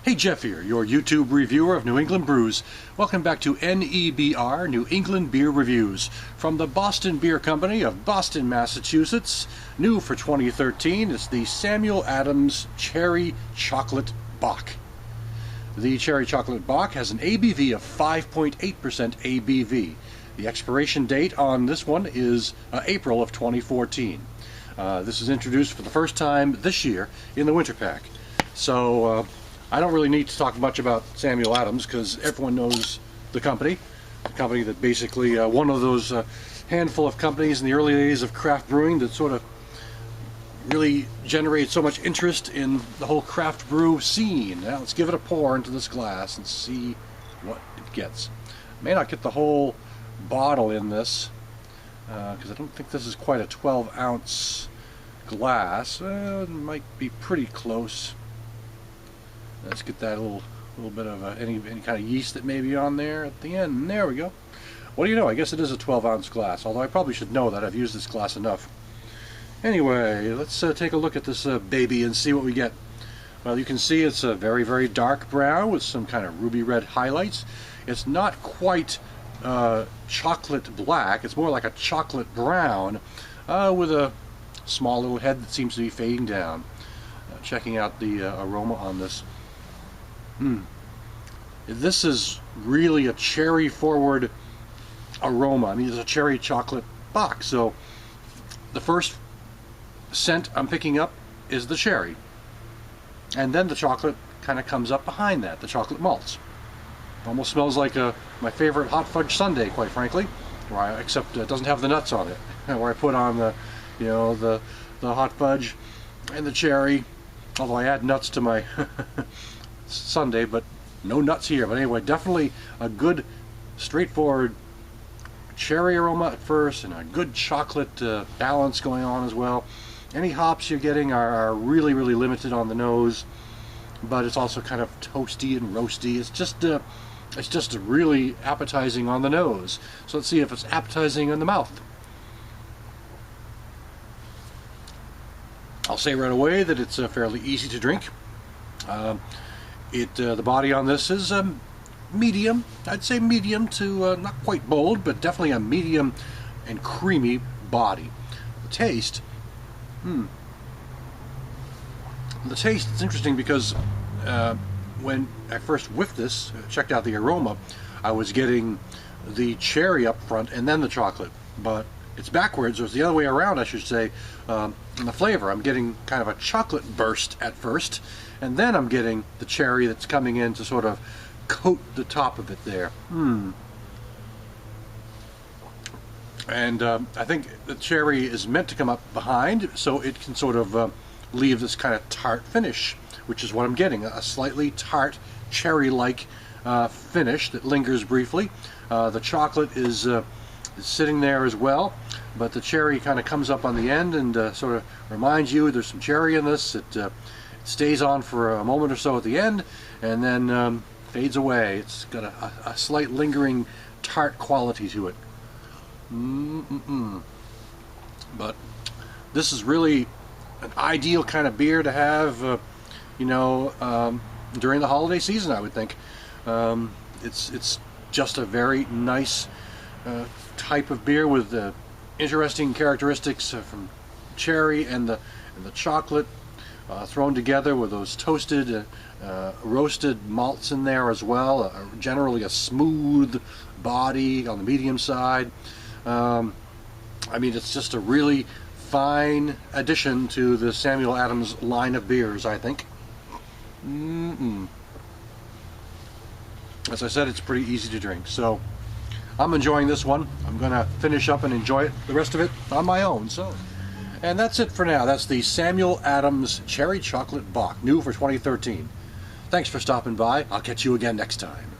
Hey, Jeff here, your YouTube reviewer of New England brews. Welcome back to NEBR, New England Beer Reviews, from the Boston Beer Company of Boston, Massachusetts. New for 2013 is the Samuel Adams Cherry Chocolate Bock. The Cherry Chocolate Bock has an ABV of 5.8% ABV. The expiration date on this one is April of 2014. This is introduced for the first time this year in the winter pack. So I don't really need to talk much about Samuel Adams because everyone knows the company that basically one of those handful of companies in the early days of craft brewing that sort of really generated so much interest in the whole craft brew scene. Now let's give it a pour into this glass and see what it gets. May not get the whole bottle in this because I don't think this is quite a 12-ounce glass. It might be pretty close. Let's get that little bit of any kind of yeast that may be on there at the end. There we go. What do you know? I guess it is a 12-ounce glass, although I probably should know that. I've used this glass enough. Anyway, let's take a look at this baby and see what we get. Well, you can see it's a very, very dark brown with some kind of ruby red highlights. It's not quite chocolate black. It's more like a chocolate brown with a small little head that seems to be fading down. Checking out the aroma on this. This is really a cherry forward aroma. I mean, it's a cherry chocolate box, so the first scent I'm picking up is the cherry, and then the chocolate kind of comes up behind that, the chocolate malts. Almost smells like my favorite hot fudge sundae, quite frankly, except it doesn't have the nuts on it, where I put on the hot fudge and the cherry, although I add nuts to my sundae, but no nuts here. But anyway, definitely a good straightforward cherry aroma at first and a good chocolate balance going on as well. Any hops you're getting are really, really limited on the nose, but it's also kind of toasty and roasty. It's just really appetizing on the nose. So let's see if it's appetizing in the mouth. I'll say right away that it's fairly easy to drink. The body on this is medium. I'd say medium to not quite bold, but definitely a medium and creamy body. The taste, the taste is interesting because when I first whiffed this, checked out the aroma, I was getting the cherry up front and then the chocolate, but it's backwards, or it's the other way around, I should say. In the flavor, I'm getting kind of a chocolate burst at first, and then I'm getting the cherry that's coming in to sort of coat the top of it there. And I think the cherry is meant to come up behind so it can sort of leave this kind of tart finish, which is what I'm getting, a slightly tart cherry-like finish that lingers briefly. The chocolate is sitting there as well, but the cherry kind of comes up on the end and sort of reminds you there's some cherry in this. It stays on for a moment or so at the end and then fades away. It's got a slight lingering tart quality to it. But this is really an ideal kind of beer to have during the holiday season, I would think. It's just a very nice type of beer with interesting characteristics from cherry and the chocolate thrown together with those toasted roasted malts in there as well. Generally a smooth body on the medium side. I mean, it's just a really fine addition to the Samuel Adams line of beers, I think. As I said, it's pretty easy to drink, so I'm enjoying this one. I'm gonna finish up and enjoy it, the rest of it, on my own. And that's it for now. That's the Samuel Adams Cherry Chocolate Bock, new for 2013. Thanks for stopping by. I'll catch you again next time.